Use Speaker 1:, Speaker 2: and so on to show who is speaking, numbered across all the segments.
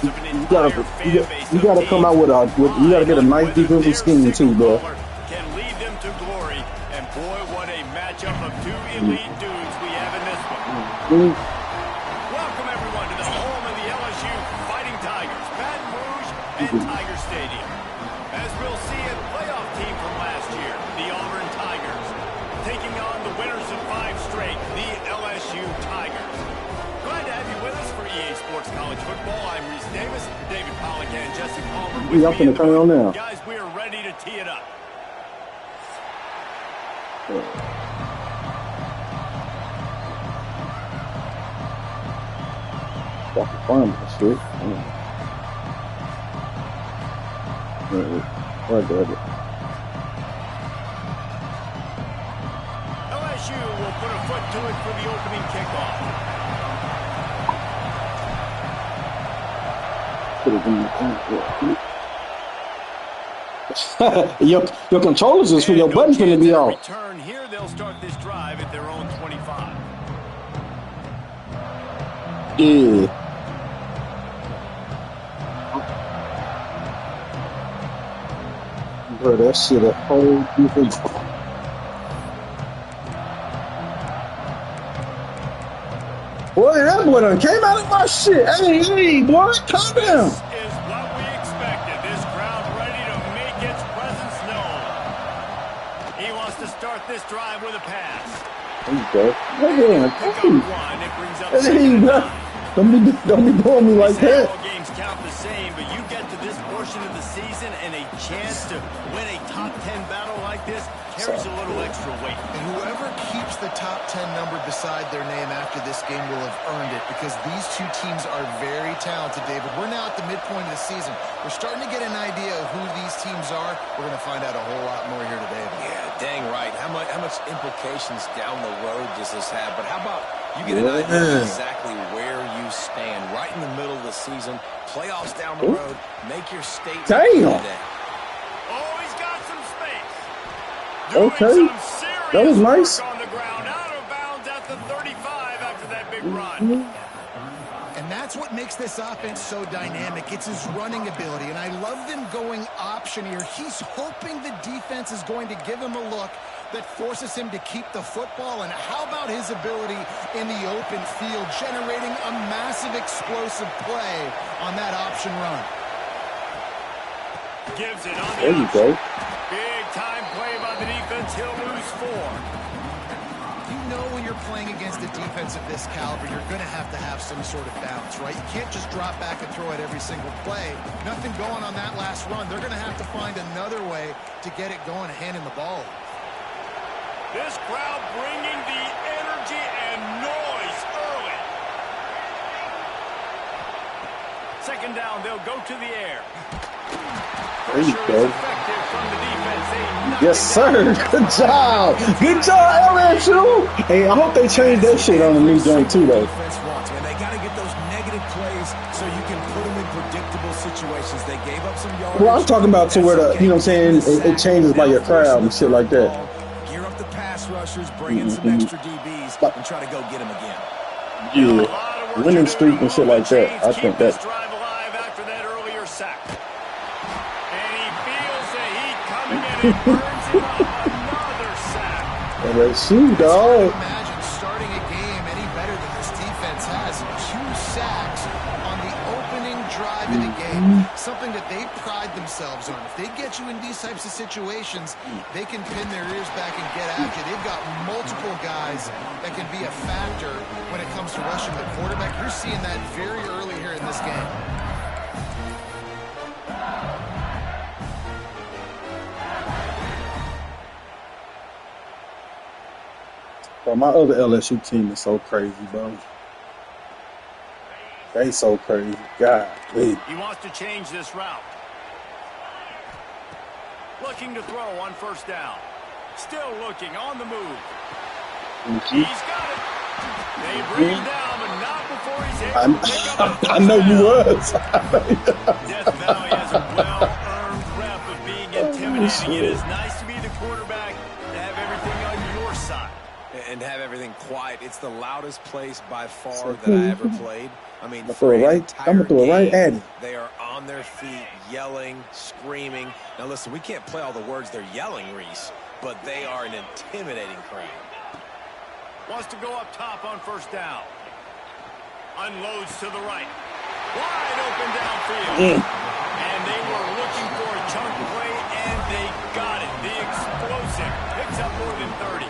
Speaker 1: minds of an
Speaker 2: You
Speaker 1: entire
Speaker 2: gotta,
Speaker 1: fan base.
Speaker 2: you gotta come out with you gotta get a nice defensive scheme too, bro.
Speaker 1: Can lead them to glory, and boy, what a matchup of two elite dudes we have in this one. Welcome everyone to the home of the LSU Fighting Tigers, Baton Rouge and Tiger Stadium. As we'll see, a playoff team from last year, the Auburn Tigers, taking on the winners of 5 straight, the LSU Tigers. Glad to have you with us for EA Sports College Football. I'm Reese Davis, David Pollack, and Jesse Palmer.
Speaker 2: We up in the turn on now.
Speaker 1: Guys, we are ready to tee it up.
Speaker 2: Fucking fun, shit. Right there.
Speaker 1: LSU will put a foot to it for the opening kickoff.
Speaker 2: Your controllers is for your buttons going to be off.
Speaker 1: Return here, they'll start this drive at their own 25.
Speaker 2: Yeah. Bro, that shit a whole different. Boy, that boy done came out of my shit. Hey, boy, calm down.
Speaker 1: This is what we expected. This crowd ready to make its presence known. He wants to start this drive with a pass.
Speaker 2: There you go.
Speaker 1: Pick up one. It brings up
Speaker 2: Don't be doing me like that.
Speaker 1: All games count the same, but you get to this portion of the season and a chance to win a top 10 battle like this carries a little extra weight.
Speaker 3: And whoever keeps the top 10 number beside their name after this game will have earned it, because these two teams are very talented, David. We're now at the midpoint of the season. We're starting to get an idea of who these teams are. We're going to find out a whole lot more here today.
Speaker 4: Yeah, dang right. How much implications down the road does this have? But how about you get an idea of exactly where you stand right in the middle of the season, playoffs down the road, make your statement today.
Speaker 1: Oh, he's got some space.
Speaker 2: Okay, that was nice.
Speaker 1: On the ground, out of bounds at the 35 after that big run.
Speaker 3: And that's what makes this offense so dynamic. It's his running ability, and I love them going option here. He's hoping the defense is going to give him a look that forces him to keep the football. And how about his ability in the open field, generating a massive explosive play on that option run?
Speaker 1: Gives it on
Speaker 2: there you go.
Speaker 1: Big time play by the defense. He'll lose 4.
Speaker 3: You know when you're playing against a defense of this caliber, you're going to have some sort of bounce, right? You can't just drop back and throw it every single play. Nothing going on that last run. They're going to have to find another way to get it going, handing the ball.
Speaker 1: This crowd bringing the energy and noise early. Second down, they'll go to the air.
Speaker 2: There you go. Yes, sir. Good job. Good job, LSU. Hey, I hope they change that shit on the new joint too, though.
Speaker 4: They got to get those negative plays so you can put them in predictable situations. They gave up some yards.
Speaker 2: Well, I'm talking about to where the, you know what I'm saying, it changes by your crowd and shit like that.
Speaker 4: Gear up the pass rushers, bring in some extra DBs, and try to go get them again.
Speaker 2: Yeah, winning streak and shit like that. I think that.
Speaker 1: Drive alive after that earlier sack. And he feels the heat coming in and burns him up. Another sack.
Speaker 2: LSU, dog.
Speaker 3: Imagine starting a game any better than this defense has. 2 sacks on the opening drive of the game. Something that they pride themselves on. If they get you in these types of situations, they can pin their ears back and get after. They've got multiple guys that can be a factor when it comes to rushing the quarterback. You're seeing that very early here in this game.
Speaker 2: Bro, my other LSU team is so crazy, bro. They so crazy. God, please.
Speaker 1: He wants to change this route. Looking to throw on first down. Still looking on the move. He's got it. They bring him down, but not before he's able to pick up the
Speaker 2: I know you was.
Speaker 1: Death Valley has a well-earned rep of being intimidating. It is nice to be the quarterback, to have everything on your side.
Speaker 4: And have everything quiet. it's the loudest place by far that I ever played. I mean,
Speaker 2: for an entire game,
Speaker 4: they are on their feet, yelling, screaming. Now, listen, we can't play all the words they're yelling, Reese, but they are an intimidating crowd.
Speaker 1: Wants to go up top on first down. Unloads to the right. Wide open downfield. And they were looking for a chunk play, and they got it. The explosive picks up more than 30.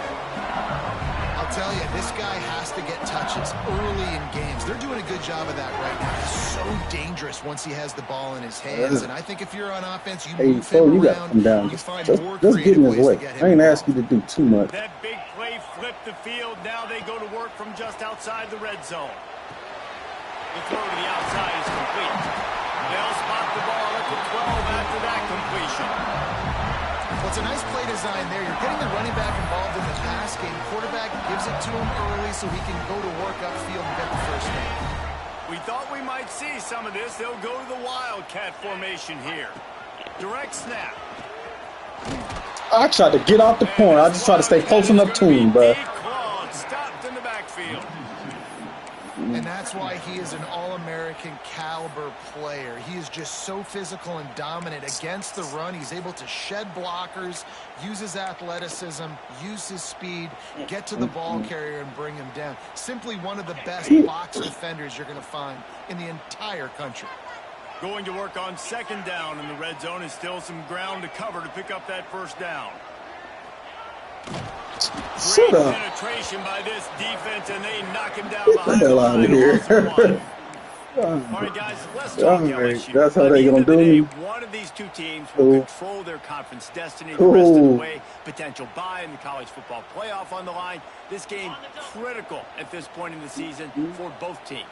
Speaker 3: I'll tell you, this guy has to get touches early in games. They're doing a good job of that right now. He's so dangerous once he has the ball in his hands. And I think if you're on offense, you move him around, you find more creative ways to get him.
Speaker 2: I ain't ask you to do too much.
Speaker 1: That big play flipped the field. Now they go to work from just outside the red zone. The throw to the outside is complete. They'll spot the ball at the 12 after that completion.
Speaker 3: Well, it's a nice play design there. You're getting the running back involved in the pass game. Quarterback gives it to him early so he can go to work upfield and get the first down.
Speaker 1: We thought we might see some of this. They'll go to the Wildcat formation here. Direct snap.
Speaker 2: I tried to get off the point. I just tried to stay close enough to him, but
Speaker 1: stopped in the backfield.
Speaker 3: And that's why he is an all-American caliber player. He is just so physical and dominant against the run. He's able to shed blockers, use his athleticism, use his speed, get to the ball carrier and bring him down. Simply one of the best box defenders you're going to find in the entire country.
Speaker 1: Going to work on second down in the red zone is still some ground to cover to pick up that first down. Great penetration by this defense, and they knock him down behind the line. All right, guys, let's talk LSU.
Speaker 2: That's how they're going to do it.
Speaker 1: One of these two teams will control their conference destiny the rest of the way. Potential bye in the college football playoff on the line. This game critical at this point in the season for both teams.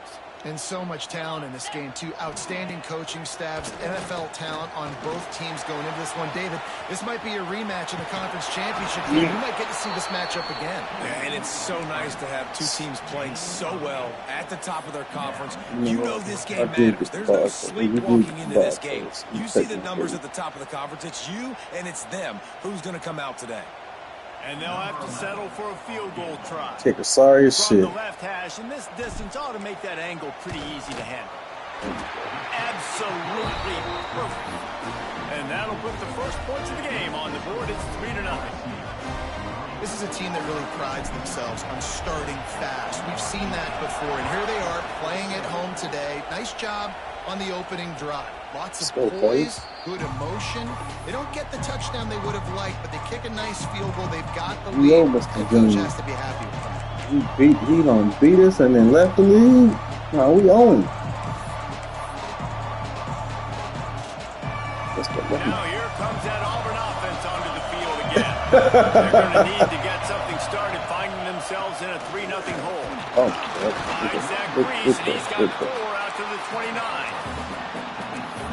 Speaker 3: And so much talent in this game, too. Outstanding coaching staffs, NFL talent on both teams going into this one. David, this might be a rematch in the conference championship game. We might get to see this matchup again.
Speaker 4: Yeah, and it's so nice to have two teams playing so well at the top of their conference. You know this game matters. There's no sleepwalking into this game. You see the numbers at the top of the conference. It's you and it's them. Who's going to come out today?
Speaker 1: And they'll have to settle for a field goal try.
Speaker 2: Kicker, sorry as shit.
Speaker 1: From the left hash, and this distance ought to make that angle pretty easy to handle. Absolutely perfect. And that'll put the first points of the game on the board. It's 3-0.
Speaker 3: This is a team that really prides themselves on starting fast. We've seen that before, and here they are playing at home today. Nice job on the opening drive. Lots of poise, good emotion. They don't get the touchdown they would have liked, but they kick a nice field goal. They've got the lead. The coach has to be happy with them.
Speaker 2: He done beat us and then left the lead. No, we own.
Speaker 1: Now here comes that Auburn offense onto the field again. They're going to need to get something started, finding themselves in a 3-0 hole. Zach Reese, and he's got 4 out to the 29.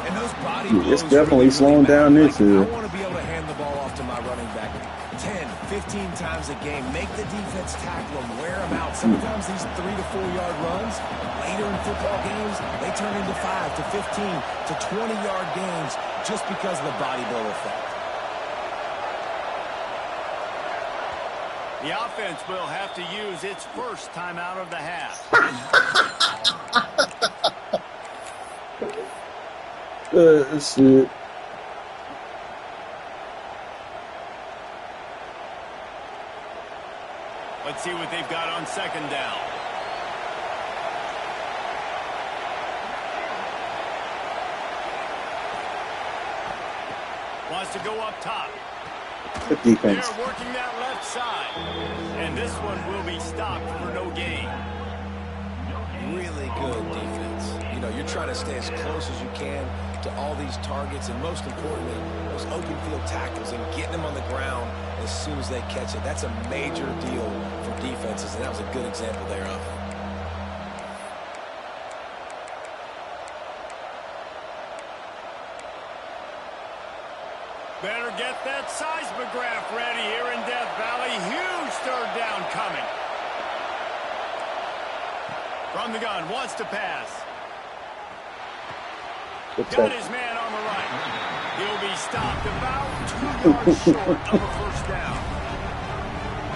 Speaker 4: And those body
Speaker 2: it's definitely slowing down this year.
Speaker 4: I want to be able to hand the ball off to my running back 10, 15 times a game. Make the defense tackle them, wear them out. Sometimes these 3 to 4 yard runs, later in football games, they turn into 5 to 15 to 20-yard gains just because of the body blow effect.
Speaker 1: The offense will have to use its first timeout of the half.
Speaker 2: Shit.
Speaker 1: Let's see what they've got on second down. Wants to go up top.
Speaker 2: Good defense.
Speaker 1: They're working that left side. And this one will be stopped for no gain.
Speaker 4: Really good defense. You know, you're trying to stay as close as you can to all these targets, and most importantly, those open field tackles and getting them on the ground as soon as they catch it. That's a major deal for defenses, and that was a good example there of it.
Speaker 1: Better get that seismograph ready here in Death Valley. Huge third down coming. From the gun, wants to pass. Got his man on the right. He'll be stopped about 2 yards short of a first down.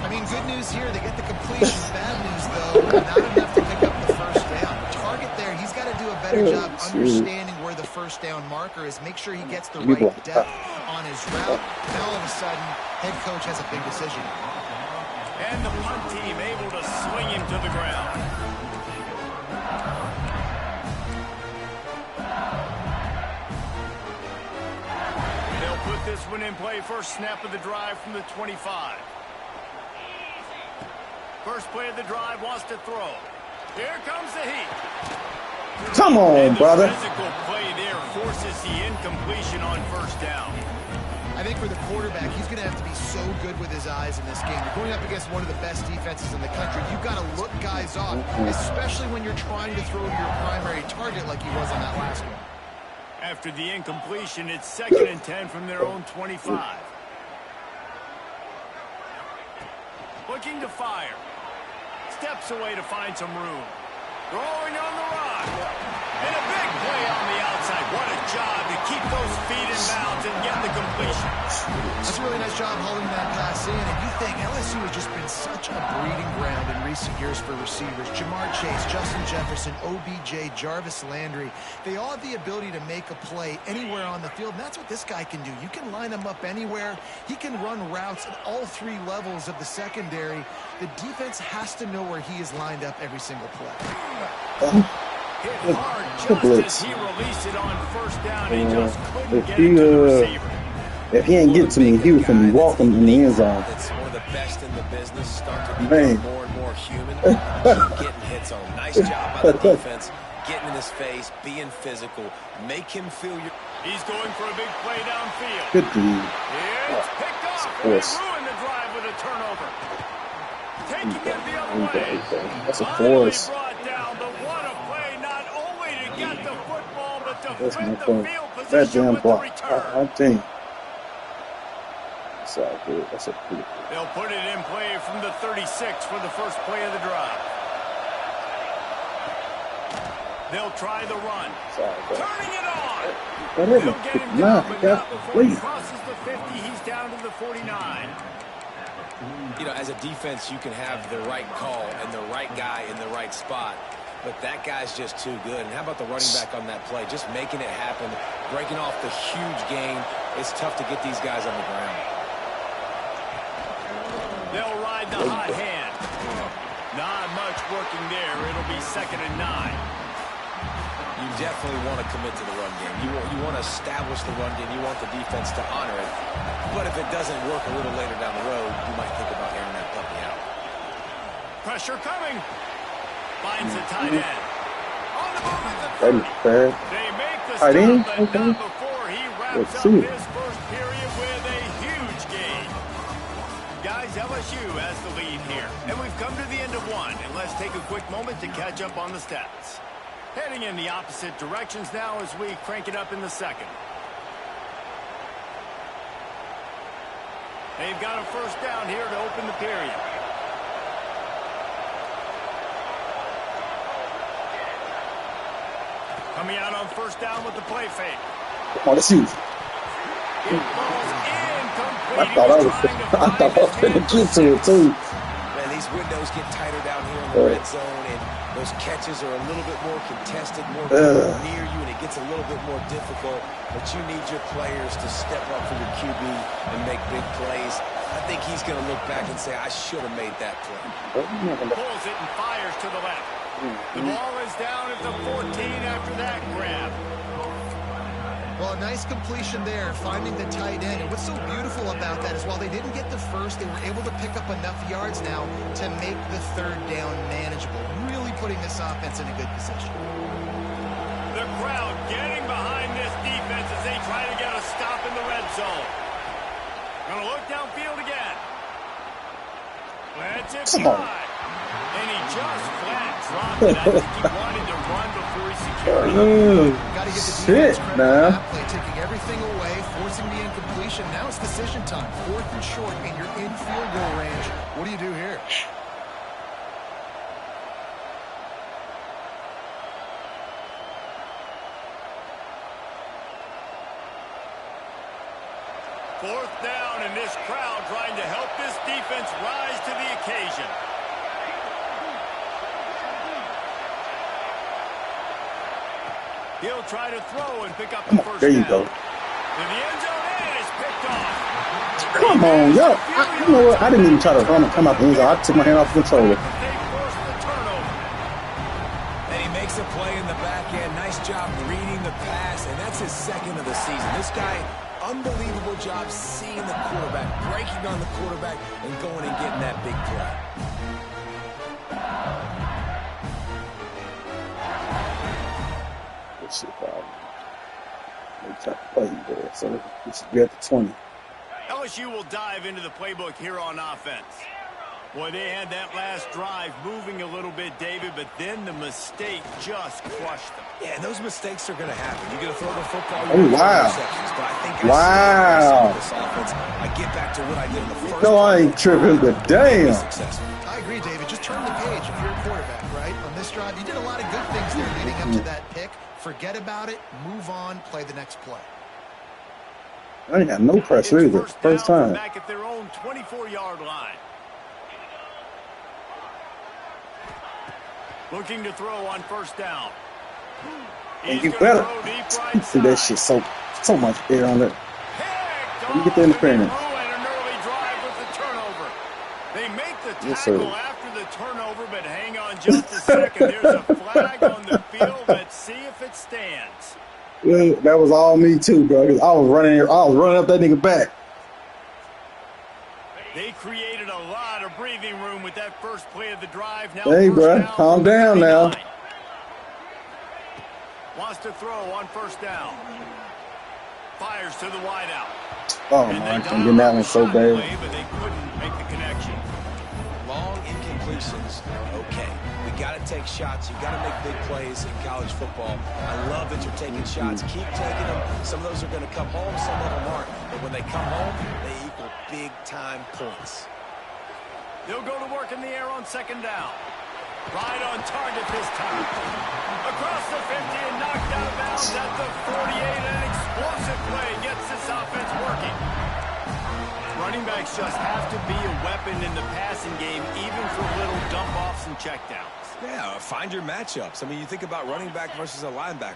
Speaker 3: I mean, good news here, they get the completion. Bad news, though, not enough to pick up the first down. The target there, he's got to do a better job understanding where the first down marker is. Make sure he gets the right depth on his route. Now, all of a sudden, head coach has a big decision.
Speaker 1: And the punt team able to swing him to the ground. They'll put this one in play. First snap of the drive from the 25. First play of the drive, wants to throw. Here comes the heat.
Speaker 2: Come on, brother.
Speaker 1: The physical play there forces the incompletion on first down.
Speaker 3: I think for the quarterback, he's going to have to be so good with his eyes in this game. You're going up against one of the best defenses in the country. You've got to look guys off, especially when you're trying to throw to your primary target like he was on that last one.
Speaker 1: After the incompletion, it's 2nd and 10 from their own 25. Looking to fire. Steps away to find some room. Throwing on the run. And a big play on the outside. What a job to keep those feet in bounds and get the completion.
Speaker 3: That's a really nice job holding that pass in. And you think LSU has just been such a breeding ground in recent years for receivers. Jamar Chase, Justin Jefferson, OBJ, Jarvis Landry. They all have the ability to make a play anywhere on the field. And that's what this guy can do. You can line him up anywhere. He can run routes at all 3 levels of the secondary. The defense has to know where he is lined up every single play.
Speaker 1: Hit hard just as he released it on first down. He just couldn't get it to the receiver.
Speaker 2: If he ain't get to me, he was going to be walking in the end zone.
Speaker 4: It's one of the best in the business. Start to become more and more human. Keep getting hits on. Nice job by the defense. Getting in his face, being physical. Make him feel your...
Speaker 1: He's going for a big play downfield.
Speaker 2: Good dude.
Speaker 1: It's picked off. And they ruined the drive with a turnover. Taking it the other way.
Speaker 2: That's a force.
Speaker 1: Brought down, but what a play, not only to get the football, but to
Speaker 2: That's
Speaker 1: flip
Speaker 2: my
Speaker 1: the
Speaker 2: point.
Speaker 1: field
Speaker 2: That
Speaker 1: position
Speaker 2: damn
Speaker 1: with the
Speaker 2: block.
Speaker 1: return.
Speaker 2: I think. That's all good. That's a pretty good.
Speaker 1: They'll put it in play from the 36 for the first play of the drive. They'll try the run. Turning it on. They'll get him down, but not before he crosses the 50. He's down to the 49.
Speaker 4: You know, as a defense, you can have the right call and the right guy in the right spot. But that guy's just too good. And how about the running back on that play? Just making it happen, breaking off the huge gain. It's tough to get these guys on the ground.
Speaker 1: They'll ride the hot hand. Not much working there. It'll be 2nd and 9.
Speaker 4: You definitely want to commit to the run game. You want to establish the run game. You want the defense to honor it. But if it doesn't work a little later down the road, you might think about airing that puppy out.
Speaker 1: Pressure coming. Finds the tight end. On the move at the 30. They make the stop, but not before he wraps up his first period with a huge gain. Guys, LSU has the lead here. And we've come to the end of one. And let's take a quick moment to catch up on the stats. Heading in the opposite directions now as we crank it up in the second. They've got a first down here to open the period. Coming out on first down with the play fake.
Speaker 2: Come on, let's see.
Speaker 1: It falls incomplete.
Speaker 2: I thought I was going to get to it, too.
Speaker 4: Man, these windows get tighter down here in the red zone, and those catches are a little bit more contested, more near you, and it gets a little bit more difficult. But you need your players to step up for your QB and make big plays. I think he's going to look back and say, I should have made that play.
Speaker 1: Pulls it and fires to the left. The ball is down at the 14 after that grab.
Speaker 3: Well, a nice completion there, finding the tight end. And what's so beautiful about that is while they didn't get the first, they were able to pick up enough yards now to make the third down manageable, really putting this offense in a good position.
Speaker 1: The crowd getting behind this defense as they try to get a stop in the red zone. Gonna look downfield again. Let's it fly. And he just flat dropped it. I think he wanted to run before he secured it.
Speaker 3: Got to give the defense credit for that play, taking everything away, forcing the incompletion. Now it's decision time. 4th and short, and you're in field goal range. What do you do here?
Speaker 1: 4th down, and this crowd trying to help this defense rise to the occasion. He'll try to throw and pick up the first down.
Speaker 2: There you go.
Speaker 1: To the end zone, and it's picked off.
Speaker 2: Come on, yo. You know what? I didn't even try to run and come out the end zone. I took my hand off the controller.
Speaker 1: They forced the turnover.
Speaker 4: And he makes a play in the back end. Nice job reading the pass, and that's his 2nd of the season. This guy, unbelievable job seeing the quarterback, breaking on the quarterback, and going and getting that big play.
Speaker 2: Let's see if they try to play you there. So we should be at the 20.
Speaker 1: LSU will dive into the playbook here on offense. Boy, they had that last drive moving a little bit, David, but then the mistake just crushed them.
Speaker 4: Yeah, and those mistakes are going to happen. You're going to throw the football.
Speaker 2: Oh, wow.
Speaker 4: But I think
Speaker 2: Wow.
Speaker 4: this offense, I get back to what I did in the first.
Speaker 2: No, I ain't tripping, but damn.
Speaker 3: I agree, David. Just turn the page if you're a quarterback, right? On this drive, you did a lot of good things there leading up to that pick. Forget about it. Move on. Play the next play.
Speaker 2: I ain't got no pressure either. First time.
Speaker 1: Back at their own 24-yard line. Looking to throw on 1st down.
Speaker 2: And you better see that shit so much air on it. Let me get the interference.
Speaker 1: An early drive with the turnover. They make the
Speaker 2: Yes,
Speaker 1: tackle
Speaker 2: sir.
Speaker 1: after the turnover, but hang on just a second. There's a flag on the field. Let's see if it stands.
Speaker 2: Yeah, that was all me too, bro. 'Cause I was running up that nigga back.
Speaker 1: They created a lot of breathing room with that first play of the drive. Now
Speaker 2: Hey, bro, calm down now.
Speaker 1: Wants to throw on 1st down. Fires to the wideout.
Speaker 2: Oh my, I'm getting that one so bad.
Speaker 1: But they couldn't make the connection.
Speaker 4: Long incompletions are okay. We got to take shots. You got to make big plays in college football. I love that you're taking shots. Keep taking them. Some of those are going to come home. Some of them aren't. But when they come home, they equal big-time points.
Speaker 1: They'll go to work in the air on 2nd down. Right on target this time. Across the 50 and knocked out of bounds at the 48. An explosive play gets this offense working. Running backs just have to be a weapon in the passing game, even for little dump-offs and checkdowns.
Speaker 4: Yeah, find your matchups. I mean, you think about running back versus a linebacker.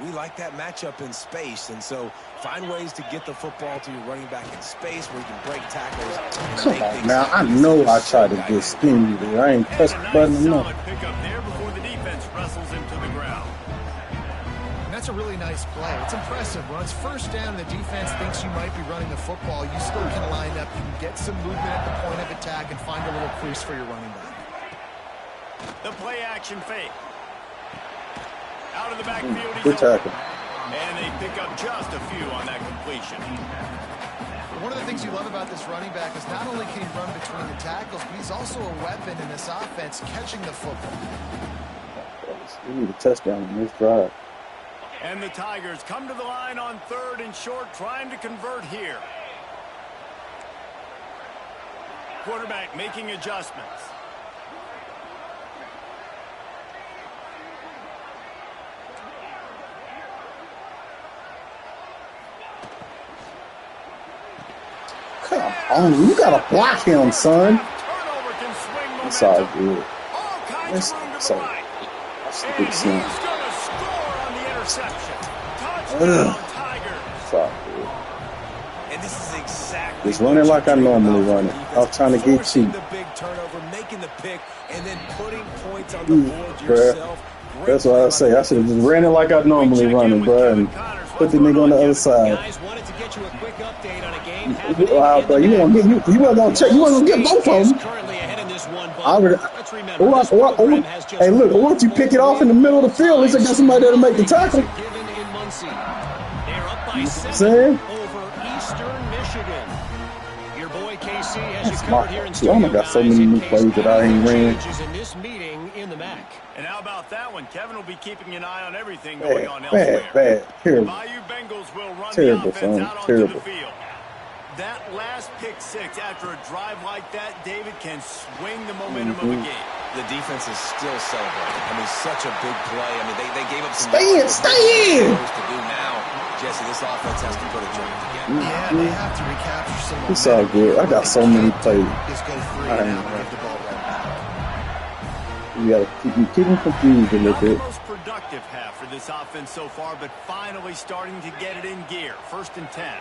Speaker 4: We like that matchup in space, and so find ways to get the football to your running back in space where you can break tackles.
Speaker 2: Come on now, I know I tried to get skinny there. I ain't pressed the button enough.
Speaker 1: Pick up there before the defense wrestles him to the ground.
Speaker 3: And that's a really nice play. It's impressive. When it's 1st down and the defense thinks you might be running the football, you still can line up. You can get some movement at the point of attack and find a little crease for your running back.
Speaker 1: The play action fake. Out of the backfield,
Speaker 2: Good tackle.
Speaker 1: and they pick up just a few on that completion.
Speaker 3: One of the things you love about this running back is not only can he run between the tackles, but he's also a weapon in this offense catching the football.
Speaker 2: We need a touchdown in this drive.
Speaker 1: And the Tigers come to the line on 3rd and short, trying to convert here. Quarterback making adjustments.
Speaker 2: Come on, you gotta block him, son.
Speaker 1: Turnover can swing
Speaker 2: That's all
Speaker 1: momentum.
Speaker 2: good.
Speaker 1: All kinds
Speaker 2: That's
Speaker 1: of room to
Speaker 2: so.
Speaker 1: the right.
Speaker 2: That's a
Speaker 1: And
Speaker 2: good
Speaker 1: he's
Speaker 2: son.
Speaker 1: going to score on the interception. Touchdown, Tigers.
Speaker 2: That's all good.
Speaker 4: And this is exactly
Speaker 2: Just running like I normally run it. I was trying to get
Speaker 4: forcing
Speaker 2: cheap.
Speaker 4: the big turnover, making the pick, and then putting points on the board
Speaker 2: Bruh.
Speaker 4: yourself. Great
Speaker 2: That's what I say. I should have just ran it like I normally run it, bro, and put the nigga on the other side.
Speaker 5: Guys, wanted to get you a quick update on a game.
Speaker 2: Wow, bro, you want to get you wasn't gonna check. You wasn't gonna get both of them.
Speaker 5: Currently ahead in this one,
Speaker 2: I would.
Speaker 5: let's remember, this program has just
Speaker 2: Hey, look, why don't you pick it off in the middle of the field? At least I got somebody there to make the tackle.
Speaker 5: given in Muncie. They're up by
Speaker 2: Saying?
Speaker 5: 7 over Eastern Michigan. Your boy KC has
Speaker 2: That's
Speaker 5: you covered
Speaker 2: my
Speaker 5: here in
Speaker 2: fault, too. Oh my
Speaker 5: studio,
Speaker 2: God, so
Speaker 5: guys,
Speaker 2: many
Speaker 5: in
Speaker 2: new
Speaker 5: case
Speaker 2: plays that I ain't ran.
Speaker 5: changes in this meeting in the MAC.
Speaker 1: And how about that one? Kevin will be keeping an eye on everything going on
Speaker 2: Bad,
Speaker 1: elsewhere.
Speaker 2: bad, terrible.
Speaker 1: Bayou Bengals will run
Speaker 2: Terrible,
Speaker 1: the offense
Speaker 2: son.
Speaker 1: out onto
Speaker 2: Terrible.
Speaker 1: the field. That last pick six after a drive like that, David, can swing the momentum of a game.
Speaker 4: The defense is still celebrating. I mean, such a big play. I mean, they gave up some.
Speaker 2: Stay in.
Speaker 4: To do now, Jesse, this offense has to put a joint together.
Speaker 3: Yeah, they have to recapture some momentum.
Speaker 2: It's all good. I got so many plays.
Speaker 3: Just go free and out and give the ball right back.
Speaker 2: You gotta keep them confused a little
Speaker 1: Not the
Speaker 2: bit.
Speaker 1: most productive half for this offense so far, but finally starting to get it in gear. 1st and 10.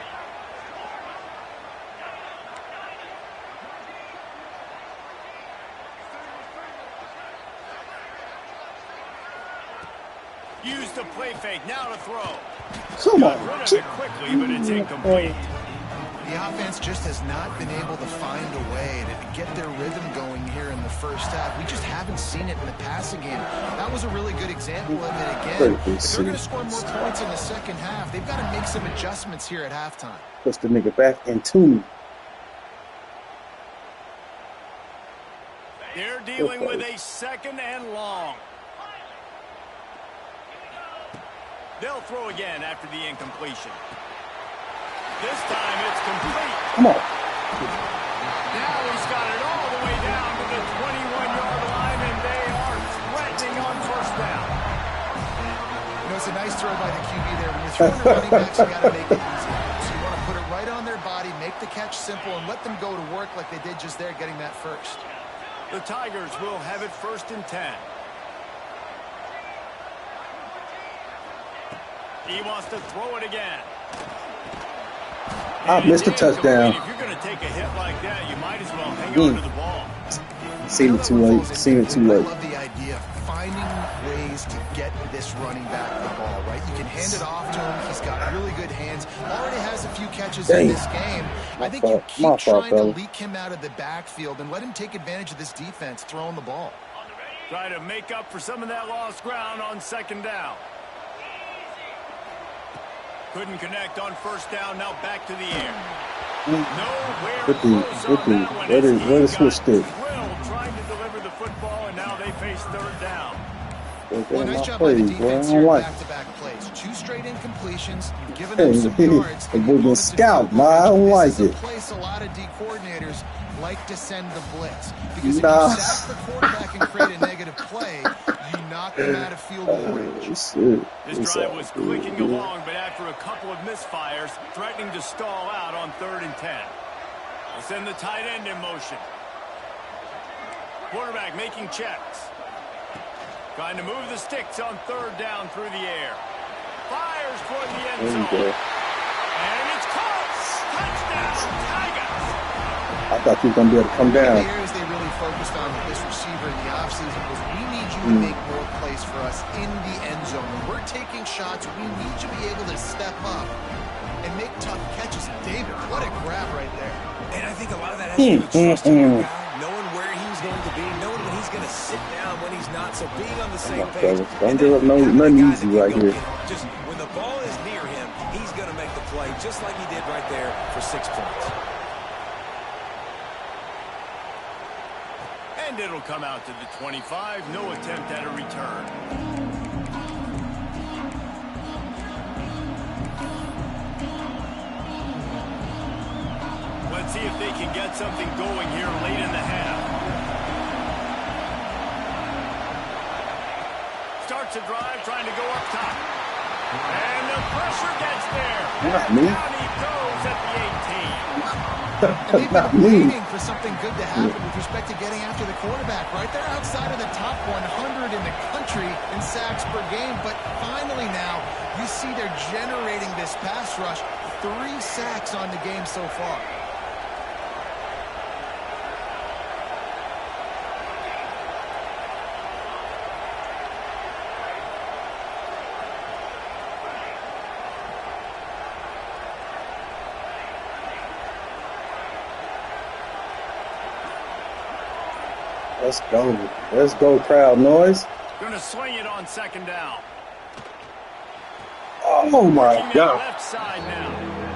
Speaker 1: Use the play fake. Now to throw.
Speaker 2: Come on.
Speaker 1: Got rid of it quickly, but it's incomplete.
Speaker 3: The offense just has not been able to find a way to get their rhythm going here in the first half. We just haven't seen it in the passing game. That was a really good example of it again. If they're going to score more points in the second half, they've got to make some adjustments here at halftime.
Speaker 2: Puts the nigga back in tune.
Speaker 1: They're dealing with a 2nd and long. They'll throw again after the incompletion. This time it's complete.
Speaker 2: Come on.
Speaker 1: Now he's got it all the way down to the 21-yard line, and they are threatening on 1st down.
Speaker 3: You know, it's a nice throw by the QB there. When you're throwing the running backs, you got to make it easy. So you want to put it right on their body, make the catch simple, and let them go to work like they did just there, getting that first.
Speaker 1: The Tigers will have it 1st and 10. He wants to throw it again.
Speaker 2: I missed a touchdown.
Speaker 1: If you're going to take a hit like that, you might as well hang on to the ball.
Speaker 2: Seen it too late. Seen it too late.
Speaker 3: I love the idea of finding ways to get this running back the ball, right? You can hand it off to him. He's got really good hands. Already has a few catches in this game. I think you keep trying to leak him out of the backfield and let him take advantage of this defense throwing the ball.
Speaker 1: Try to make up for some of that lost ground on 2nd down. Couldn't connect on 1st down. Now back to the air. Nowhere close on that one.
Speaker 2: Where is switch stick?
Speaker 1: Trying to deliver the football, and now they face 3rd down.
Speaker 3: Well, nice job by the defense here, back-to-back plays. 2 straight incompletions. You've given them some yards.
Speaker 2: We've been scout, man. I don't like it.
Speaker 3: This is a place a lot of D coordinators like to send the blitz. Because if you sack the quarterback and create a negative play, you knock them out of field goal range.
Speaker 1: This drive was clicking along, but after a couple of misfires, threatening to stall out on 3rd and 10. They'll send the tight end in motion. Quarterback making checks. Trying to move the sticks on 3rd down through the air. Fires toward the end zone. And it's caught. Touchdown, Tigers.
Speaker 2: I thought he was going to be able to come down.
Speaker 3: One of the areas they really focused on with this receiver in the offseason was we need you to make more plays for us in the end zone. When we're taking shots, we need you to be able to step up and make tough catches. David, what a grab right there.
Speaker 4: And I think a lot of that has to do with trusting your guy, knowing where he's going to be, knowing when he's going to sit down, when he's not. So being on the same page.
Speaker 2: Don't give up nothing easy right here.
Speaker 4: Just when the ball is near him, he's going to make the play, just like he did right there for 6 points.
Speaker 1: And it'll come out to the 25. No attempt at a return. Let's see if they can get something going here late in the half. Starts a drive, trying to go up top. And the pressure gets there.
Speaker 2: Not me.
Speaker 1: Down he goes at the 18.
Speaker 3: And they've been waiting for something good to happen with respect to getting after the quarterback, right? They're outside of the top 100 in the country in sacks per game, but finally now you see they're generating this pass rush. 3 sacks on the game so far.
Speaker 2: Let's go. Let's go, crowd noise.
Speaker 1: Going to swing it on 2nd down.
Speaker 2: Oh, my God.
Speaker 1: Left side now.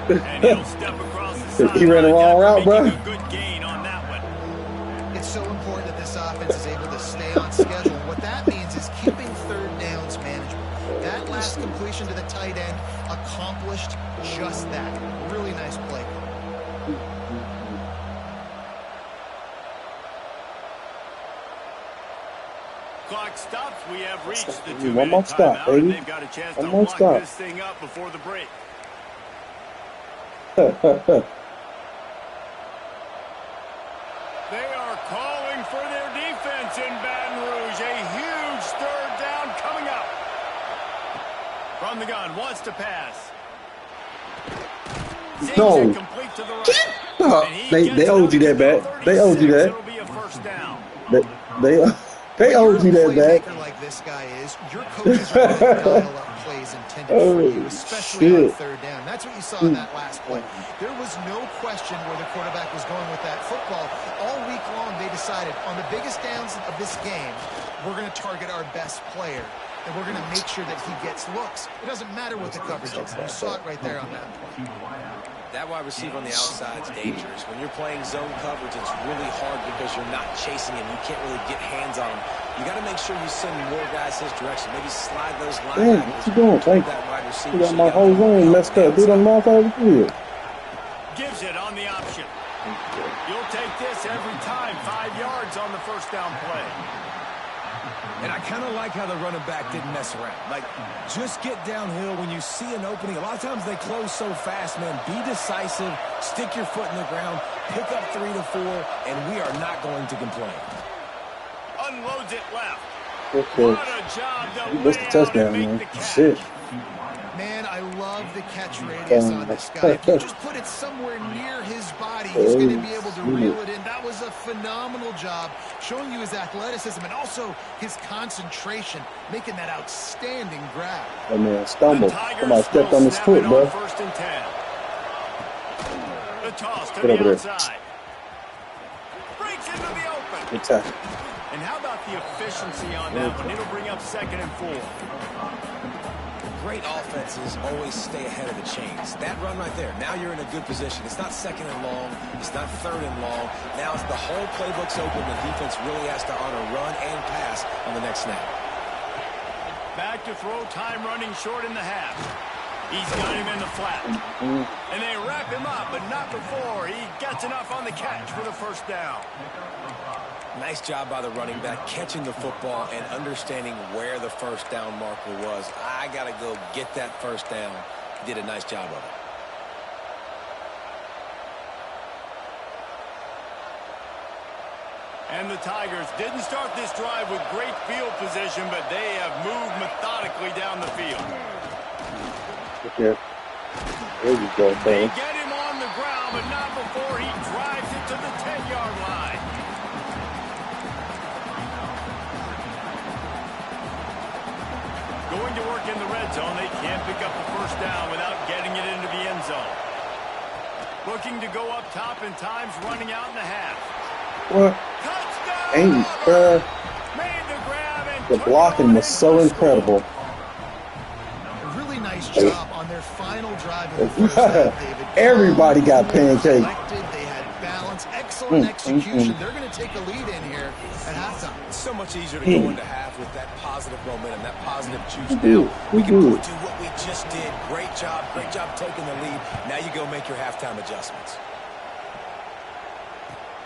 Speaker 1: And he'll step across the side.
Speaker 2: He ran the wrong route, bro.
Speaker 1: A good gain on that one.
Speaker 3: It's so important that this offense is able to stay on schedule. What that means is keeping 3rd downs manageable. That last completion to the tight end accomplished just that. Really nice play.
Speaker 1: Clock stops. We have reached the 2-minute
Speaker 2: One more stop,
Speaker 1: timeout,
Speaker 2: baby.
Speaker 1: and they've got a chance
Speaker 2: One
Speaker 1: to
Speaker 2: more
Speaker 1: lock
Speaker 2: stop.
Speaker 1: this thing up before the break. They are calling for their defense in Baton Rouge. A huge third down coming up. From the gun, wants to pass.
Speaker 2: No.
Speaker 1: Complete to the right.
Speaker 2: They owed you that back. They owed you that.
Speaker 1: It'll be a first down.
Speaker 2: They owed you that back.
Speaker 3: Like this guy is, your coaches are going to dial up plays intended for you, especially on third down. That's what you saw in that last play. There was no question where the quarterback was going with that football. All week long, they decided on the biggest downs of this game, we're going to target our best player, and we're going to make sure that he gets looks. It doesn't matter what the coverage is. You saw it right there on that play.
Speaker 4: That wide receiver on the outside is dangerous. When you're playing zone coverage, it's really hard because you're not chasing him. You can't really get hands on him. You got to make sure you send more guys his direction. Maybe slide those linebackers.
Speaker 2: What you doing? Thank
Speaker 4: that wide receiver.
Speaker 2: you. Got my whole zone messed up. Dude, I'm off over here.
Speaker 1: Gives it on the option. You'll take this every time. 5 yards on the first down play.
Speaker 4: And I kind of like how the running back didn't mess around. Like, just get downhill when you see an opening. A lot of times they close so fast, man. Be decisive, stick your foot in the ground, pick up 3 to 4, and we are not going to complain.
Speaker 1: Unloads it left.
Speaker 2: Okay.
Speaker 1: What a job to
Speaker 2: That's the touchdown, man. Shit.
Speaker 3: Man, I love the catch radius on this guy. If you just put it somewhere near his body, he's going to be able to reel it in. That was a phenomenal job, showing you his athleticism and also his concentration, making that outstanding grab.
Speaker 2: Oh, man, stumbled. Somebody stepped on his foot, bro.
Speaker 1: First and 10. The toss to
Speaker 2: Get over
Speaker 1: the
Speaker 2: there.
Speaker 1: outside. Breaks into the open.
Speaker 2: Good tackle.
Speaker 1: And how about the efficiency on that one? It'll bring up 2nd and 4.
Speaker 4: Great offenses always stay ahead of the chains. That run right there, now you're in a good position. It's not 2nd and long. It's not 3rd and long. Now it's the whole playbook's open. The defense really has to honor run and pass on the next snap.
Speaker 1: Back to throw, time running short in the half. He's got him in the flat. And they wrap him up, but not before he gets enough on the catch for the first down.
Speaker 4: Nice job by the running back, catching the football and understanding where the first down marker was. I got to go get that first down. He did a nice job of it.
Speaker 1: And the Tigers didn't start this drive with great field position, but they have moved methodically down the field.
Speaker 2: Okay. There you go,
Speaker 1: They
Speaker 2: man.
Speaker 1: get him on the ground, but not before he drives it to the 10-yard line. Going to work in the red zone. They can't pick up the first down without getting it into the end zone. Looking to go up top in times, running out in the half.
Speaker 2: What?
Speaker 1: Touchdown!
Speaker 2: Ain't,
Speaker 1: Made the grab and
Speaker 2: the blocking was so incredible.
Speaker 3: A really nice job on their final drive of the first half, David.
Speaker 2: Everybody got pancaked.
Speaker 3: They had balance, excellent execution. They're going to take a lead in here at halftime.
Speaker 4: It's so much easier to go into half with that positive momentum, that positive juice. Now we can do what we just did. Great job taking the lead. Now you go make your halftime adjustments.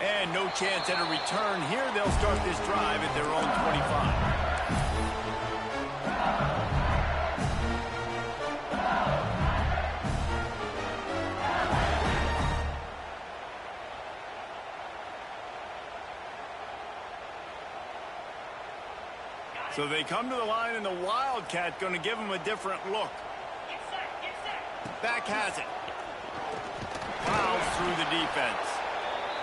Speaker 1: And no chance at a return here. They'll start this drive at their own 25. So they come to the line, and the Wildcat going to give them a different look. Back has it. Fouls through the defense.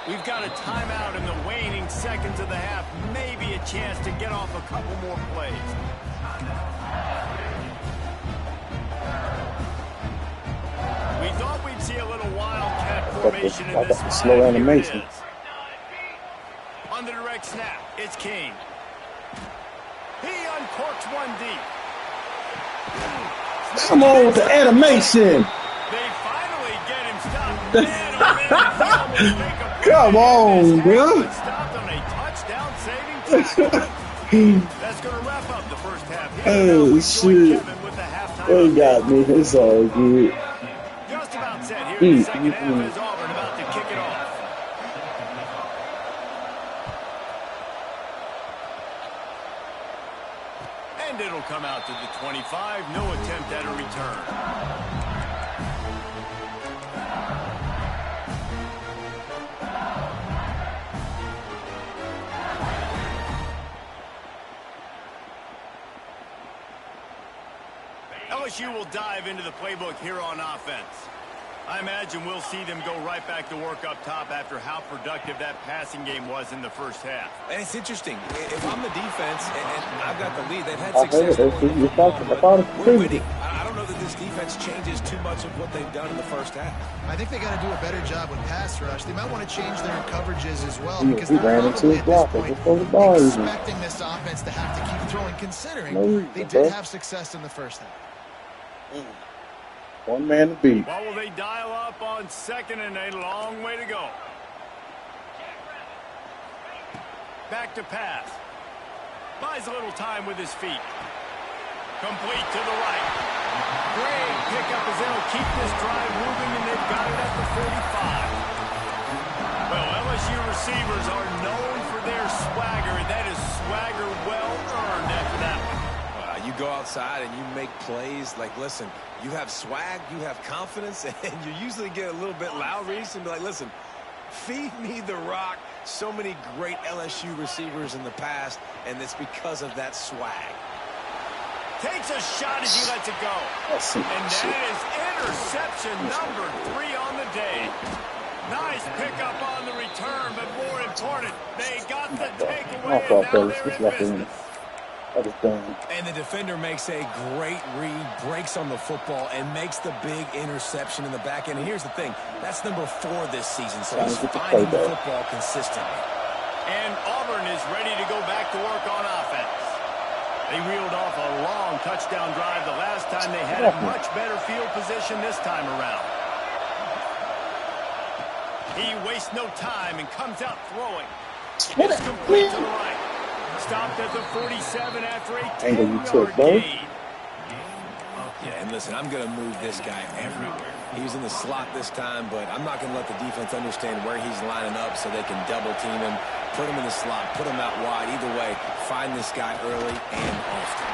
Speaker 1: We've got a timeout in the waning seconds of the half. Maybe a chance to get off a couple more plays. We thought we'd see a little Wildcat formation in this spot.
Speaker 2: Slow animation.
Speaker 1: On the direct snap, it's King. He uncorks one deep.
Speaker 2: Come on with the animation.
Speaker 1: They finally get him stopped. Man, oh man,
Speaker 2: come on, bro.
Speaker 1: Stopped on a touchdown-saving tackle. That's going to wrap up the first half.
Speaker 2: Oh, shit. They got me. It's all good.
Speaker 1: Just about set here in the second half as Auburn about to kick it off. And it'll come out to the 25. No attempt at a return. LSU will dive into the playbook here on offense. I imagine we'll see them go right back to work up top after how productive that passing game was in the first half.
Speaker 4: And it's interesting. If I'm the defense and I've got the lead, they've had success throwing the football, but we're winning. I don't know that this defense changes too much of what they've done in the first half.
Speaker 3: I think they got to do a better job with pass rush. They might want to change their coverages as well
Speaker 2: He
Speaker 3: because they're
Speaker 2: ran into
Speaker 3: probably
Speaker 2: his block.
Speaker 3: expecting this offense to have to keep throwing, considering they did have success in the first half.
Speaker 2: One man to beat.
Speaker 1: What will they dial up on second and a long way to go? Back to pass. Buys a little time with his feet. Complete to the right. Great pickup as they'll keep this drive moving, and they've got it at the 45. Well, LSU receivers are known for their swagger, and that is swagger well earned after that one.
Speaker 4: You go outside and you make plays. Like, listen, you have swag, you have confidence, and you usually get a little bit loud, Reese, and be like, listen, feed me the rock. So many great LSU receivers in the past, and it's because of that swag.
Speaker 1: Takes a shot as he lets it go. And that is interception number 3 on the day. Nice pickup on the return, but more important, they got the takeaway, and now they're in business.
Speaker 4: And the defender makes a great read, breaks on the football, and makes the big interception in the back end. And here's the thing, that's number 4 this season, so he's finding the football consistently.
Speaker 1: And Auburn is ready to go back to work on offense. They reeled off a long touchdown drive the last time. They had a much better field position this time around. He wastes no time and comes out throwing. It's complete to the right. Stopped at the 47 after a 10-yard gain.
Speaker 4: Yeah, and listen, I'm going to move this guy everywhere. He was in the slot this time, but I'm not going to let the defense understand where he's lining up so they can double team him, put him in the slot, put him out wide. Either way, find this guy early and often.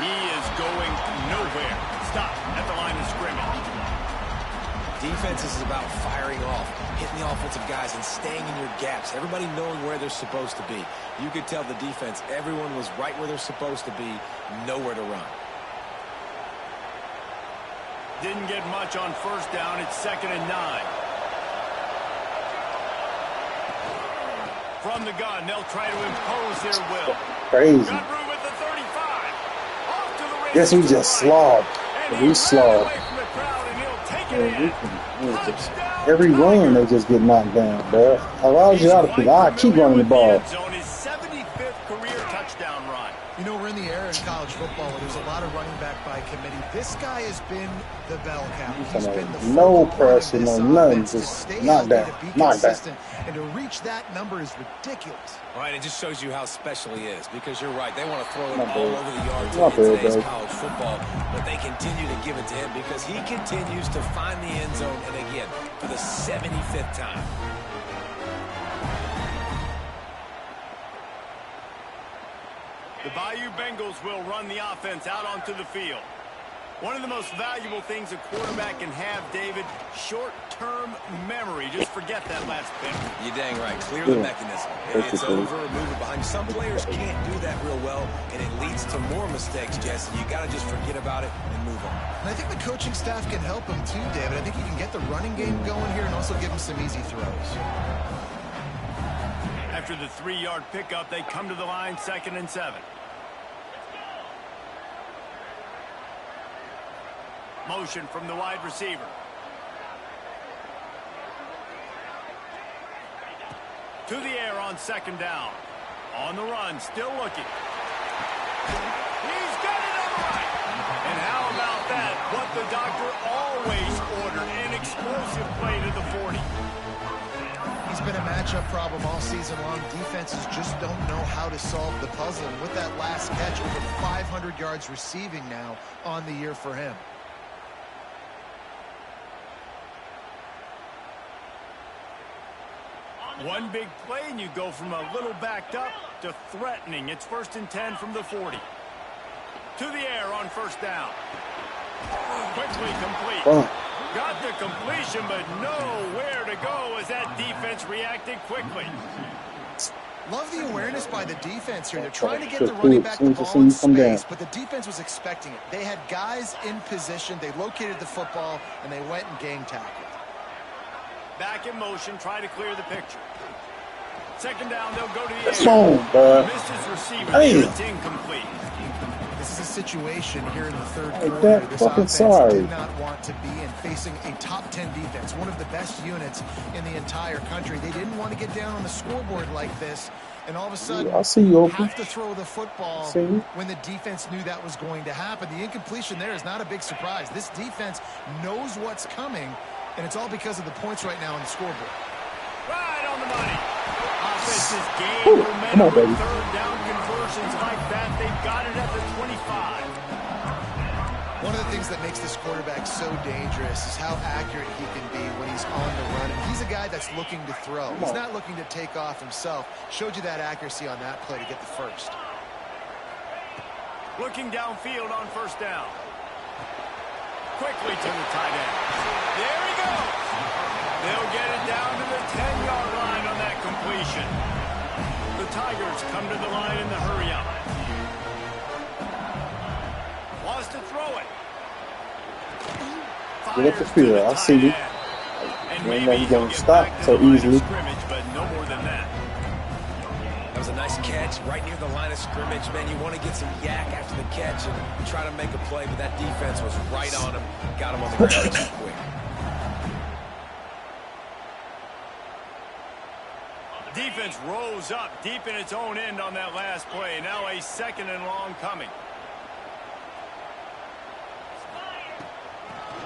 Speaker 1: He is going nowhere. Stop at the line of scrimmage.
Speaker 4: Defense is about firing off, hitting the offensive guys, and staying in your gaps. Everybody knowing where they're supposed to be. You could tell the defense, everyone was right where they're supposed to be, nowhere to run.
Speaker 1: Didn't get much on first down. It's 2nd and 9. From the gun, they'll try to impose their will.
Speaker 2: Crazy.
Speaker 1: Got room at the 35. Off to the races.
Speaker 2: Guess we just slogged. We slogged. Every run they just get knocked down, bro. Allows you out of I keep running the ball.
Speaker 1: His 75th career touchdown run.
Speaker 3: You know, we're in the era in college football where there's a lot of running back by committee. This guy has been the bell cow. He's been the
Speaker 2: no pressure, no nothing. Just knock down, knock down.
Speaker 3: And to reach that number is ridiculous.
Speaker 4: Right, it just shows you how special he is. Because you're right, they want to throw it all over the yard in today's college football, but they continue to give it to him because he continues to find the end zone, and again, for the 75th time.
Speaker 1: The Bayou Bengals will run the offense out onto the field. One of the most valuable things a quarterback can have, David, short-term memory. Just forget that last pick.
Speaker 4: You're dang right. Clear the mechanism. It's over, move it behind. Some players can't do that real well, and it leads to more mistakes, Jesse. You got to just forget about it and move on.
Speaker 3: And I think the coaching staff can help him too, David. I think he can get the running game going here and also give him some easy throws.
Speaker 1: After the 3-yard pickup, they come to the line, 2nd and 7. Motion from the wide receiver. To the air on 2nd down. On the run, still looking. He's got it on the right. And how about that? What the doctor always ordered, an explosive play to the 40.
Speaker 3: He's been a matchup problem all season long. Defenses just don't know how to solve the puzzle. And with that last catch, over 500 yards receiving now on the year for him.
Speaker 1: One big play, and you go from a little backed up to threatening. It's 1st and 10 from the 40. To the air on 1st down. Quickly complete. Got the completion, but nowhere to go as that defense reacted quickly.
Speaker 3: Love the awareness by the defense here. They're trying to get the running back the ball in space, but the defense was expecting it. They had guys in position. They located the football, and they went and gang tackled.
Speaker 1: Back in motion, try to clear the picture. Second down, they'll go to the
Speaker 2: Come on, bro.
Speaker 1: Missed his receiver.
Speaker 2: Hey.
Speaker 1: It's incomplete.
Speaker 3: This is a situation here in the third
Speaker 2: Hey,
Speaker 3: quarter.
Speaker 2: that
Speaker 3: This
Speaker 2: fucking
Speaker 3: offense
Speaker 2: sorry.
Speaker 3: did not want to be in facing a top 10 defense, one of the best units in the entire country. They didn't want to get down on the scoreboard like this, and all of a sudden
Speaker 2: I see you open.
Speaker 3: have to throw the football when the defense knew that was going to happen. The incompletion there is not a big surprise. This defense knows what's coming, and it's all because of the points right now on the scoreboard.
Speaker 1: Right on the money. Offenses gain momentum with third down conversions like that. They've got it at the 25.
Speaker 3: One of the things that makes this quarterback so dangerous is how accurate he can be when he's on the run. And he's a guy that's looking to throw. He's not looking to take off himself. Showed you that accuracy on that play to get the first.
Speaker 1: Looking downfield on first down. Quickly to the tight end. There he goes. They'll get it down to the 10-yard line on that completion. The Tigers come to the line in the hurry-up. Wants to throw it.
Speaker 2: Get up the field. I see you.
Speaker 1: And
Speaker 2: Maybe
Speaker 1: maybe
Speaker 2: he's
Speaker 1: he'll
Speaker 2: gonna
Speaker 1: get
Speaker 2: stop
Speaker 1: back to
Speaker 2: so
Speaker 1: the line of
Speaker 2: easily.
Speaker 1: scrimmage, but no more than that.
Speaker 4: That was a nice catch right near the line of scrimmage, man. You want to get some yak after the catch and try to make a play, but that defense was right on him. Got him on the ground too quick.
Speaker 1: Defense rose up deep in its own end on that last play. Now a second and long coming.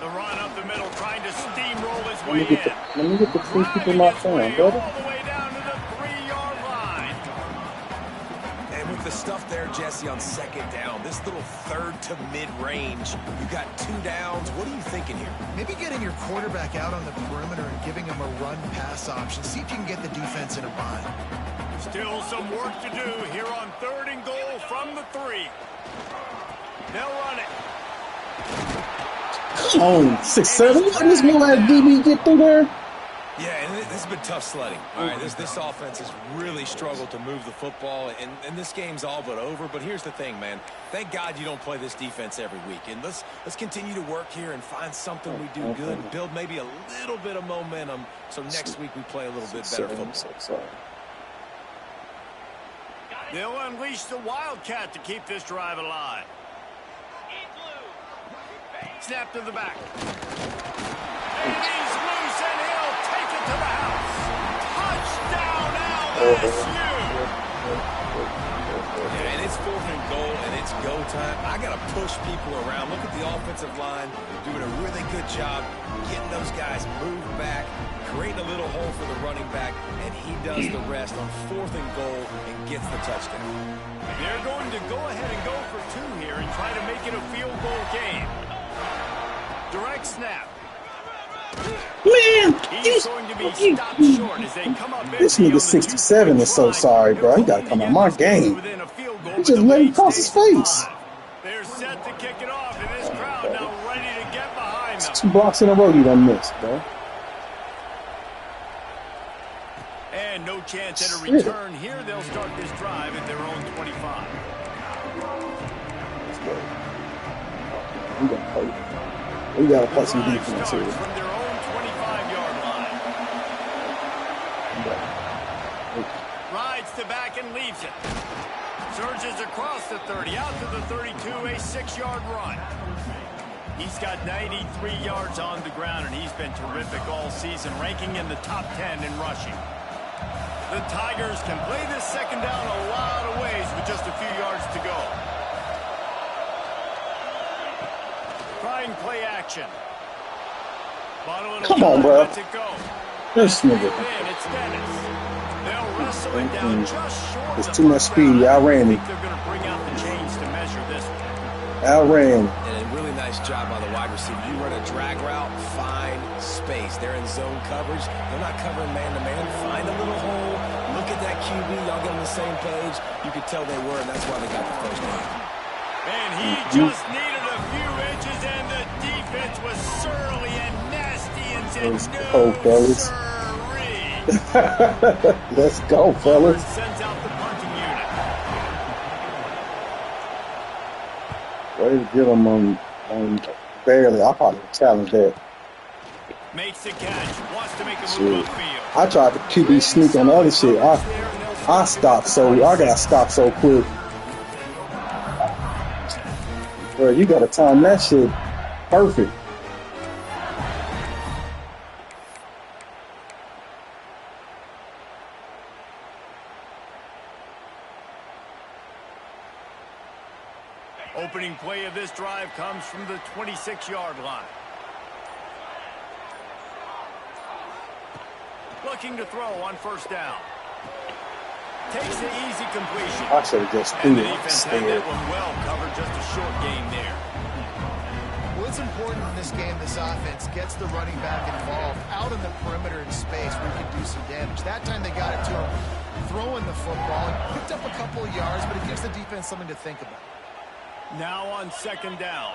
Speaker 1: The run up the middle, trying to steamroll his way in.
Speaker 2: Let me get the three people locked down, brother.
Speaker 1: All the way down to the 3-yard line.
Speaker 4: And with the stuff there, Jesse, on second down, this little third to mid-range, you got 2 downs. What are you thinking here?
Speaker 3: Maybe getting your quarterback out on the perimeter and giving him a run-pass option. See if you can get the defense in a bind.
Speaker 1: Still some work to do here on 3rd and goal from the 3. They'll run it.
Speaker 2: Come on, 6'7". Let this little ass DB get through there.
Speaker 4: Yeah, and this has been tough sledding. All right, this offense has really struggled to move the football, and this game's all but over. But here's the thing, man. Thank God you don't play this defense every week. And let's continue to work here and find something we do good and build maybe a little bit of momentum so next week we play a little bit better football.
Speaker 1: They'll unleash the Wildcat to keep this drive alive. Snap to the back. And he's loose, and he'll take it to the house. Touchdown, LSU!
Speaker 4: Yeah, and it's 4th and goal, and it's go time. I got to push people around. Look at the offensive line doing a really good job getting those guys moved back, creating a little hole for the running back, and he does the rest on 4th and goal and gets the touchdown.
Speaker 1: They're going to go ahead and go for 2 here and try to make it a field goal game. Direct snap.
Speaker 2: Man,
Speaker 1: He's going to be stopped short as they come up.
Speaker 2: this nigga 67 is so sorry, bro. He gotta come out my game. He just let him cross his face.
Speaker 1: They're set to kick it off, and this crowd now ready to get behind them.
Speaker 2: 2 blocks in a row you done missed, bro.
Speaker 1: And no chance at a return here. They'll start this drive at their own 25.
Speaker 2: Let's go. We gotta play some defense here.
Speaker 1: From their own 25-yard line. Rides to back and leaves it. Surges across the 30, out to the 32, a 6-yard run. He's got 93 yards on the ground, and he's been terrific all season, ranking in the top 10 in rushing. The Tigers can play this second down a lot of ways with just a few yards to go. Trying play action.
Speaker 2: Come on, bro.
Speaker 1: Let's it go.
Speaker 2: This nigga.
Speaker 1: It's Dennis. They'll wrestle it down just short.
Speaker 2: There's too much speed. Outran him.
Speaker 1: They're going to bring out the chains to measure this one.
Speaker 2: Outran.
Speaker 4: And a really nice job by the wide receiver. You run a drag route, find space. They're in zone coverage. They're not covering man-to-man. Find a little hole. Look at that QB. Y'all get on the same page. You could tell they were, and that's why they got the first down.
Speaker 1: And he just needed a few inches, and the defense was surly and nasty and said, no, sirree.
Speaker 2: Let's go,
Speaker 1: Auburn
Speaker 2: fellas.
Speaker 1: sends out the punting unit.
Speaker 2: Way to get them on barely. I probably challenge that.
Speaker 1: Makes the catch. Wants to make a
Speaker 2: Shit.
Speaker 1: move upfield.
Speaker 2: I tried to QB sneak on the other shit. I stopped I got stopped so quick. Bro, you gotta time that shit perfect.
Speaker 1: Opening play of this drive comes from the 26-yard line. Looking to throw on first down. Takes the easy completion.
Speaker 2: I should have just
Speaker 1: And
Speaker 2: threw
Speaker 1: the
Speaker 2: it
Speaker 1: defense had that
Speaker 2: instead.
Speaker 1: one well covered, just a short gain there.
Speaker 3: Well, it's important in this game, this offense gets the running back involved out in the perimeter in space where he can do some damage. That time they got it to him throwing the football. Picked up a couple of yards, but it gives the defense something to think about.
Speaker 1: Now on second down.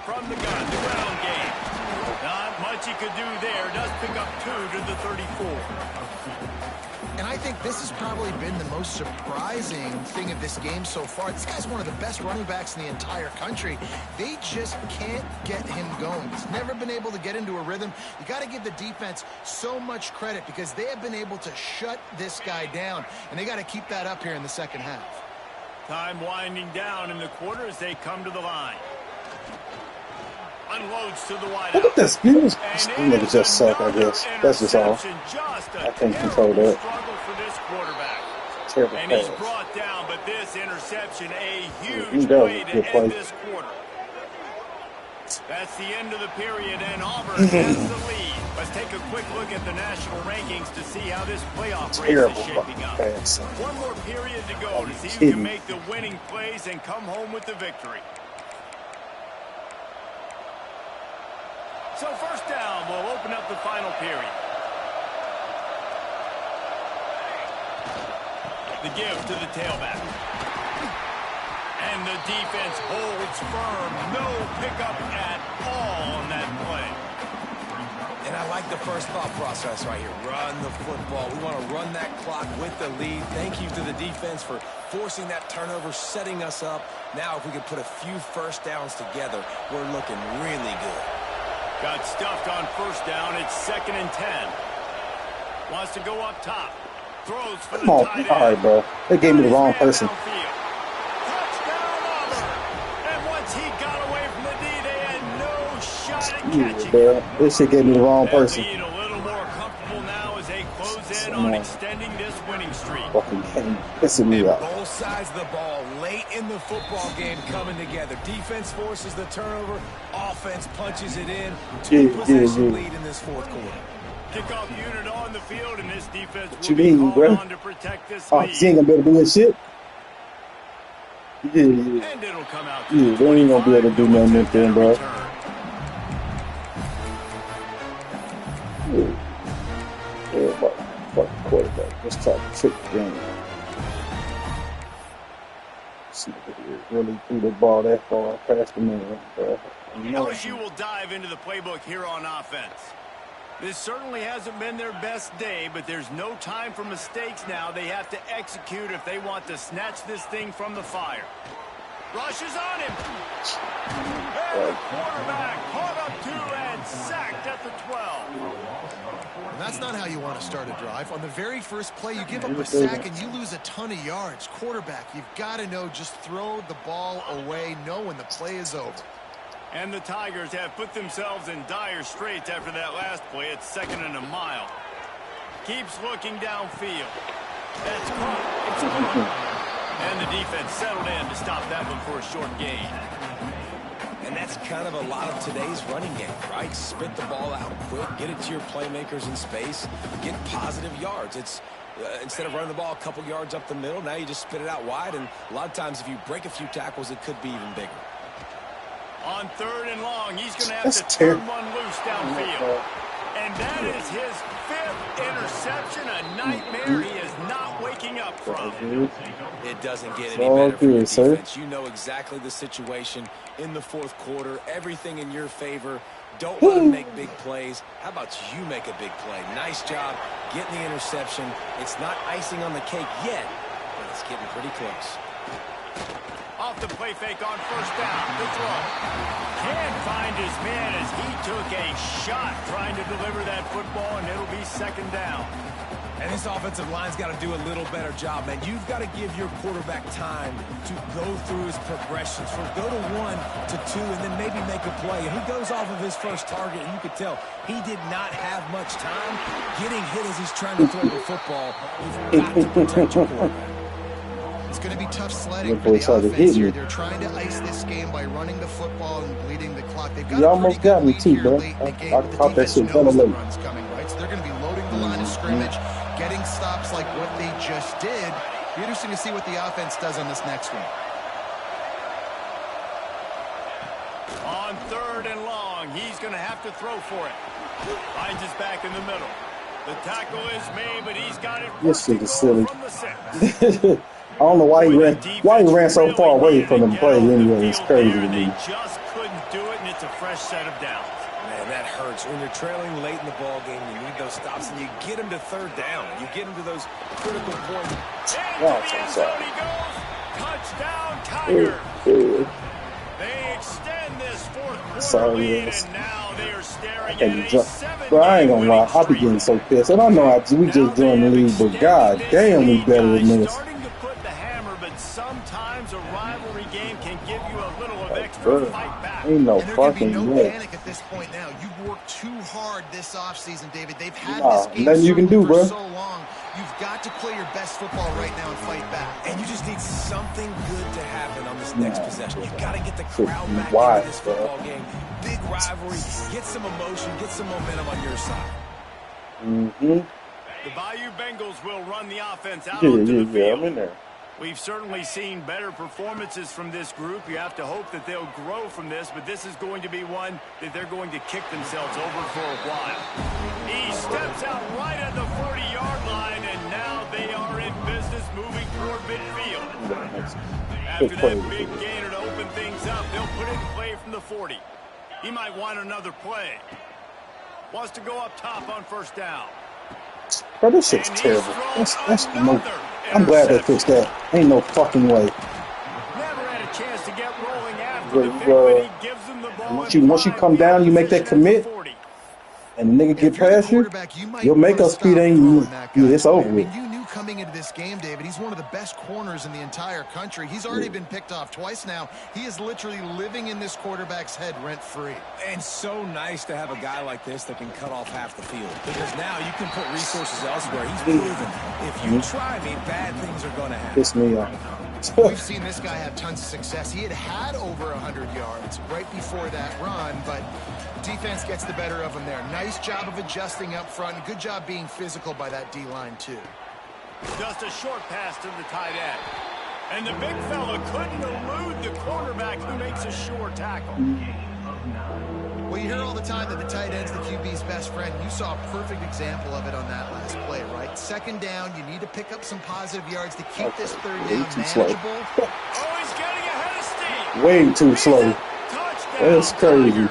Speaker 1: From the gun, the ground game. Not much he could do there. Does pick up 2 to the 34.
Speaker 3: And I think this has probably been the most surprising thing of this game so far. This guy's one of the best running backs in the entire country. They just can't get him going. He's never been able to get into a rhythm. You got to give the defense so much credit because they have been able to shut this guy down, and they got to keep that up here in the second half.
Speaker 1: Time winding down in the quarter as they come to the line. Unloads to the wideout.
Speaker 2: Look at this. These niggas just suck, I guess. That's just all. I can't control that.
Speaker 1: Struggle for this quarterback.
Speaker 2: Terrible
Speaker 1: And he's
Speaker 2: pass.
Speaker 1: brought down, but this interception a
Speaker 2: He
Speaker 1: huge
Speaker 2: does
Speaker 1: way to
Speaker 2: good
Speaker 1: end
Speaker 2: play.
Speaker 1: this quarter. That's the end of the period, and Auburn has the lead. Let's take a quick look at the national rankings to see how this playoff race
Speaker 2: Terrible
Speaker 1: is shaping up.
Speaker 2: pass.
Speaker 1: One more period to go to see who
Speaker 2: kidding.
Speaker 1: can make the winning plays and come home with the victory. So first down will open up the final period. The give to the tailback. And the defense holds firm. No pickup at all on that play.
Speaker 4: And I like the first thought process right here. Run the football. We want to run that clock with the lead. Thank you to the defense for forcing that turnover, setting us up. Now if we could put a few first downs together, we're looking really good.
Speaker 1: Got stuffed on first down. It's 2nd and 10. Wants to go up top. Throws for
Speaker 2: Come
Speaker 1: the
Speaker 2: on.
Speaker 1: tight end.
Speaker 2: All right, bro. They gave me the wrong person.
Speaker 1: Downfield. Touchdown, Auburn. And once he got away from the D, they had no shot at catching
Speaker 2: Yeah,
Speaker 1: him.
Speaker 2: bro. This shit gave me the wrong
Speaker 1: That
Speaker 2: person.
Speaker 1: lead a little more comfortable now as they close in
Speaker 2: Come
Speaker 1: on
Speaker 2: on.
Speaker 1: extending this winning streak.
Speaker 2: Fucking game. Pissing me off.
Speaker 4: Both sides of the ball late in the football game coming together. Defense forces the turnover. Offense punches it in. Two-possession lead in this fourth quarter.
Speaker 1: Kickoff unit on the field, and this defense
Speaker 2: What
Speaker 1: will
Speaker 2: you
Speaker 1: be
Speaker 2: mean,
Speaker 1: called
Speaker 2: bro?
Speaker 1: on to protect this
Speaker 2: Oh,
Speaker 1: lead.
Speaker 2: she ain't gonna be able to do his shit? Yeah.
Speaker 1: And it'll come out to
Speaker 2: Yeah,
Speaker 1: the
Speaker 2: they ain't gonna be able to do
Speaker 1: 25,
Speaker 2: nothing
Speaker 1: no
Speaker 2: with them,
Speaker 1: attempt
Speaker 2: bro.
Speaker 1: at a return.
Speaker 2: Everybody, fucking quarterback. Let's try to trick the game. See if he really threw the ball that far past the man, bro. You know,
Speaker 1: LSU will dive into the playbook here on offense. This certainly hasn't been their best day, but there's no time for mistakes now. They have to execute if they want to snatch this thing from the fire. Rushes on him. And the quarterback caught up to and sacked at the 12.
Speaker 3: And that's not how you want to start a drive. On the very first play, you give up a sack and you lose a ton of yards. Quarterback, you've got to know, just throw the ball away, know when the play is over.
Speaker 1: And the Tigers have put themselves in dire straits after that last play. It's 2nd and a mile. Keeps looking downfield. That's caught. It's caught. And the defense settled in to stop that one for a short gain.
Speaker 4: And that's kind of a lot of today's running game, right? Spit the ball out quick, get it to your playmakers in space, get positive yards. It's instead of running the ball a couple yards up the middle, now you just spit it out wide. And a lot of times if you break a few tackles, it could be even bigger.
Speaker 1: On 3rd and long, he's going to have
Speaker 2: That's
Speaker 1: to turn one loose downfield. And that is his 5th interception, a nightmare he is not waking up from.
Speaker 4: It doesn't get any better for your defense. You know exactly the situation in the 4th quarter, everything in your favor. Don't let them make big plays. How about you make a big play? Nice job getting the interception. It's not icing on the cake yet, but it's getting pretty close.
Speaker 1: Off the play fake on first down. The throw. Can't find his man as he took a shot trying to deliver that football, and it'll be 2nd down.
Speaker 4: And this offensive line's got to do a little better job, man. You've got to give your quarterback time to go through his progressions. First, go to 1 to 2, and then maybe make a play. And he goes off of his first target, and you could tell he did not have much time getting hit as he's trying to throw the football. You've got to protect your quarterback.
Speaker 3: It's going to be tough sledding for the offense here. They're trying to ice this game by running the football and bleeding the clock. They've got
Speaker 2: you almost got me too, bro. I caught that shit kind of late.
Speaker 3: Runs coming, right? So they're going to be loading the line of scrimmage, getting stops like what they just did. Be interesting to see what the offense does on this next one.
Speaker 1: On 3rd and long, he's going to have to throw for it. Finds his back in the middle. The tackle is made, but he's got it.
Speaker 2: This shit is silly.
Speaker 1: From the 6.
Speaker 2: I don't know why he ran so far away from the play anyway. It's crazy to me.
Speaker 1: They just couldn't do it, and it's a fresh set of downs.
Speaker 4: Man, that hurts. When you're trailing late in the ball game, you need those stops, and you get them to 3rd down. You get them to those critical points.
Speaker 1: Into the end zone he goes. Touchdown, Tigers. They extend this 4th quarter lead, and now they are staring at a 7-game
Speaker 2: Bro, I ain't gonna lie. I be getting so pissed. And I know we just joined the league, but god damn, we better than this.
Speaker 1: Sometimes a rivalry game can give you a little of extra fight back.
Speaker 2: Ain't no fucking way.
Speaker 3: Panic at this point now. You've worked too hard this offseason, David. They've had
Speaker 2: this
Speaker 3: game
Speaker 2: nothing you can do, bro.
Speaker 3: For so long. You've got to play your best football right now and fight back.
Speaker 4: And you just need something good to happen on this next possession. You've got to get the crowd back into this football game. Big rivalry. Get some emotion. Get some momentum on your side.
Speaker 1: The Bayou Bengals will run the offense out onto the field.
Speaker 2: I'm in there.
Speaker 1: We've certainly seen better performances from this group. You have to hope that they'll grow from this, but this is going to be one that they're going to kick themselves over for a while. He steps out right at the 40-yard line, and now they are in business moving toward midfield. After that big gainer to open things up, they'll put it in play from the 40. He might want another play. Wants to go up top on first down.
Speaker 2: Bro, this shit's terrible. That's no. I'm glad they fixed that. Ain't no fucking way.
Speaker 1: Never had a chance to get rolling after the pick, but he gives them the ball.
Speaker 2: Once you come down, you make that commit, and the nigga get past you, you'll make us speed ain't it's over with.
Speaker 3: You knew coming into this game, David, he's one of the best corners in the entire country. He's already been picked off twice now. He is literally living in this quarterback's head rent-free.
Speaker 4: And so nice to have a guy like this that can cut off half the field. Because now you can put resources elsewhere. He's proven if you try me, bad things are going to happen.
Speaker 2: Piss me off.
Speaker 3: We've seen this guy have tons of success. He had over 100 yards right before that run, but defense gets the better of him there. Nice job of adjusting up front. Good job being physical by that D-line, too.
Speaker 1: Just a short pass to the tight end. And the big fella couldn't elude the quarterback who makes a sure tackle.
Speaker 3: Well, you hear all the time that the tight end's the QB's best friend. You saw a perfect example of it on that last play, right? 2nd down, you need to pick up some positive yards to keep this 3rd down manageable.
Speaker 1: Oh, he's getting ahead of steam.
Speaker 2: Way too slow. That's crazy.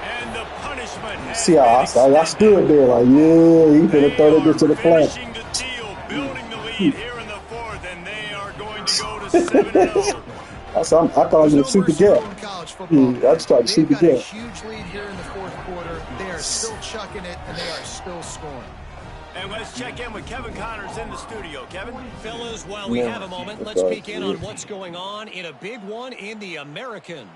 Speaker 1: And the punishment.
Speaker 2: See how I stood there like, yeah, he could have thrown it to the flat.
Speaker 1: Building the lead here in the 4th, and they are going to go to 7-0.
Speaker 2: I thought I was going to shoot the gap. I just tried to shoot the gap.
Speaker 3: Huge lead here in the 4th quarter. They are still chucking it, and they are still scoring.
Speaker 1: And let's check in with Kevin Connors in the studio. Kevin?
Speaker 5: Fellas, while we have a moment, let's peek in on what's going on in a big one in the American.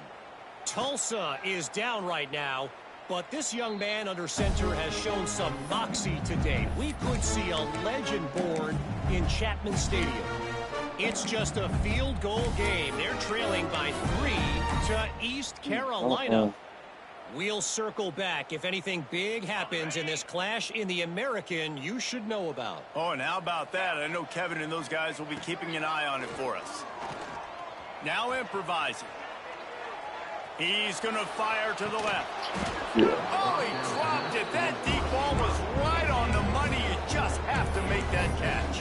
Speaker 5: Tulsa is down right now, but this young man under center has shown some moxie today. We could see a legend born in Chapman Stadium. It's just a field goal game. They're trailing by 3 to East Carolina. We'll circle back if anything big happens in this clash in the American you should know about.
Speaker 1: Oh, and how about that? I know Kevin and those guys will be keeping an eye on it for us. Now improvising. He's going to fire to the left.
Speaker 2: Yeah.
Speaker 1: Oh, he dropped it. That deep ball was right on the money. You just have to make that catch.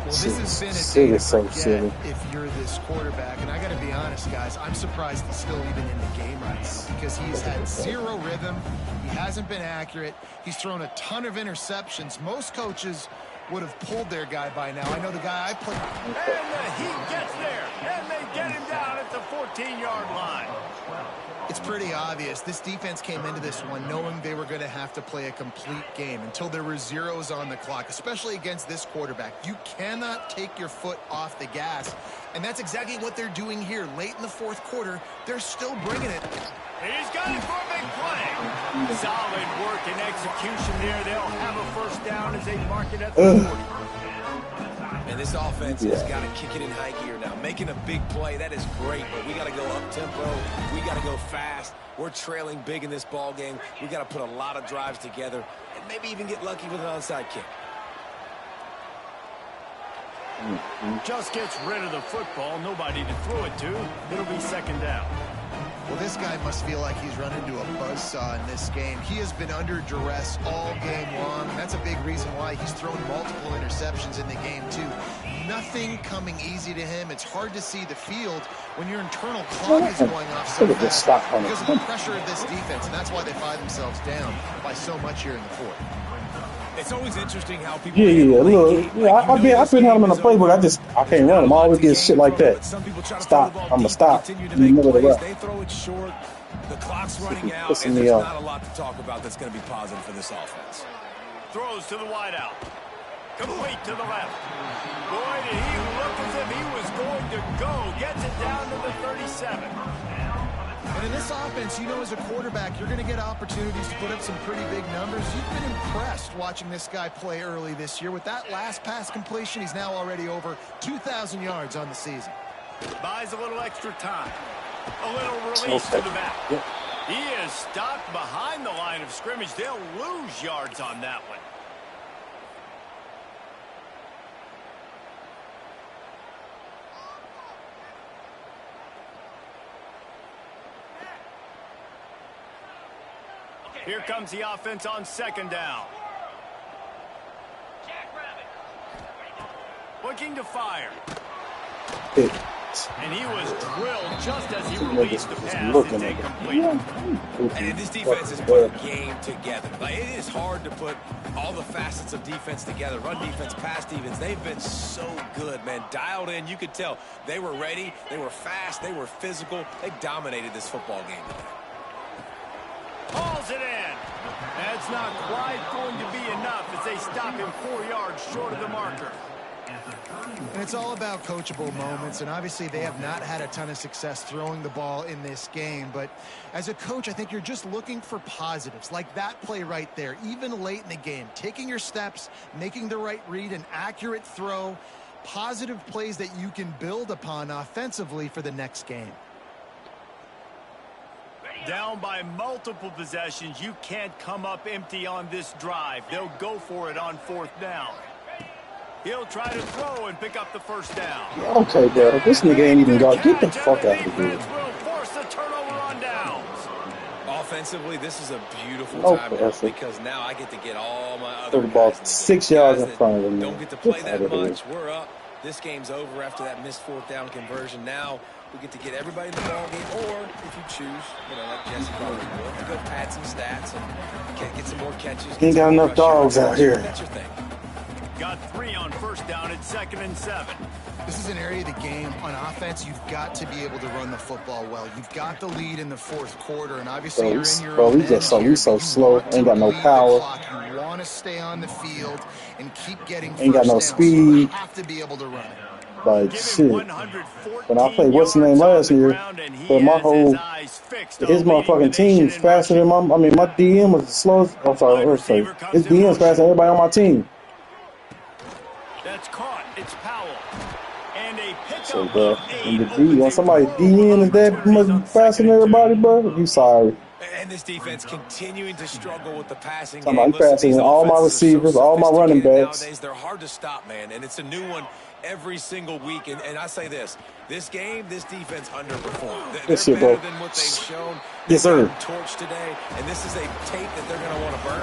Speaker 3: Well, this has been a day to forget if you're this quarterback. And I got to be honest, guys, I'm surprised he's still even in the game right now because he's had zero rhythm. He hasn't been accurate. He's thrown a ton of interceptions. Most coaches would have pulled their guy by now. I know the guy I played.
Speaker 1: And the heat gets there, and they get him down at the 14-yard line.
Speaker 3: It's pretty obvious. This defense came into this one knowing they were going to have to play a complete game until there were zeros on the clock, especially against this quarterback. You cannot take your foot off the gas, and that's exactly what they're doing here. Late in the fourth quarter, they're still bringing it.
Speaker 1: He's got it for a big play. Solid work and execution there. They'll have a first down as they mark it at the 40.
Speaker 4: And this offense has got to kick it in high gear now. Making a big play, that is great, but we got to go up-tempo. We got to go fast. We're trailing big in this ball game. We got to put a lot of drives together and maybe even get lucky with an onside kick.
Speaker 1: Just gets rid of the football. Nobody to throw it to. It'll be second down.
Speaker 3: Well, this guy must feel like he's run into a buzzsaw in this game. He has been under duress all game long, and that's a big reason why he's thrown multiple interceptions in the game, too. Nothing coming easy to him. It's hard to see the field when your internal clock is going off so fast because of the pressure of this defense, and that's why they find themselves down by so much here in the fourth.
Speaker 4: It's always interesting how people.
Speaker 2: Look, I've been having him in the playbook. I can't run him. I always get shit like that. Stop. I'm gonna stop. You know the
Speaker 4: They throw it short. The clock's running out, and there's not a lot to talk about that's going to be positive for this offense.
Speaker 1: Throws to the wideout. Complete to the left. Boy, did he look as if he was going to go. Gets it down to the 37.
Speaker 3: And in this offense, you know, as a quarterback, you're going to get opportunities to put up some pretty big numbers. You've been impressed watching this guy play early this year. With that last pass completion, he's now already over 2,000 yards on the season.
Speaker 1: Buys a little extra time. A little release to the back. He is stopped behind the line of scrimmage. They'll lose yards on that one. Here comes the offense on second down. Looking to fire. And he was drilled just as he released the pass. It's incomplete.
Speaker 4: And this defense has put a game together. Like, it is hard to put all the facets of defense together. Run defense, pass defense. They've been so good, man. Dialed in. You could tell they were ready. They were fast. They were physical. They dominated this football game today.
Speaker 1: Hauls it in. That's not quite going to be enough as they stop him 4 yards short of the marker.
Speaker 3: And it's all about coachable moments, and obviously they have not had a ton of success throwing the ball in this game. But as a coach, I think you're just looking for positives, like that play right there, even late in the game. Taking your steps, making the right read, an accurate throw, positive plays that you can build upon offensively for the next game.
Speaker 1: Down by multiple possessions, you can't come up empty on this drive. They'll go for it on fourth down. He'll try to throw and pick up the first down.
Speaker 2: Okay, bro. This nigga ain't even got. Get the fuck out of here.
Speaker 1: Will force the turnover on downs.
Speaker 4: Offensively, this is a beautiful time because now I get to get all my other
Speaker 2: ball 6 yards in front of him.
Speaker 4: Don't get to play that much. We're up. This game's over after that missed fourth down conversion. Now we get to get everybody in the ball game, or if you choose, you know, like Jesse probably would, go pad some stats and get some more catches.
Speaker 2: Ain't got enough dogs out here.
Speaker 1: That's your thing. Got 3 on first down at 2nd and 7.
Speaker 3: This is an area of the game on offense you've got to be able to run the football well. You've got the lead in the fourth quarter, and obviously you're in your own end.
Speaker 2: We so slow. Ain't got no power.
Speaker 3: You want to stay on the field and keep getting
Speaker 2: ain't got no speed.
Speaker 3: You have to be able to run it.
Speaker 2: Like shit. When I played what's the name last year, but my whole his motherfucking team's faster than my DM was the slowest. I'm sorry, his DM's faster than everybody on my team.
Speaker 1: That's caught. It's Powell. And a pickup
Speaker 2: so, bro, when somebody DN is that much faster than everybody, bro, you sorry.
Speaker 4: And this defense continuing to struggle with the passing
Speaker 2: I'm
Speaker 4: game.
Speaker 2: passing all my receivers, all my running backs.
Speaker 4: Nowadays, they're hard to stop, man, and it's a new one every single week. And I say this game, this defense underperformed. They're better than what they've shown.
Speaker 2: Yes, sir.
Speaker 4: Torch today, and this is a tape that they're going to want to burn.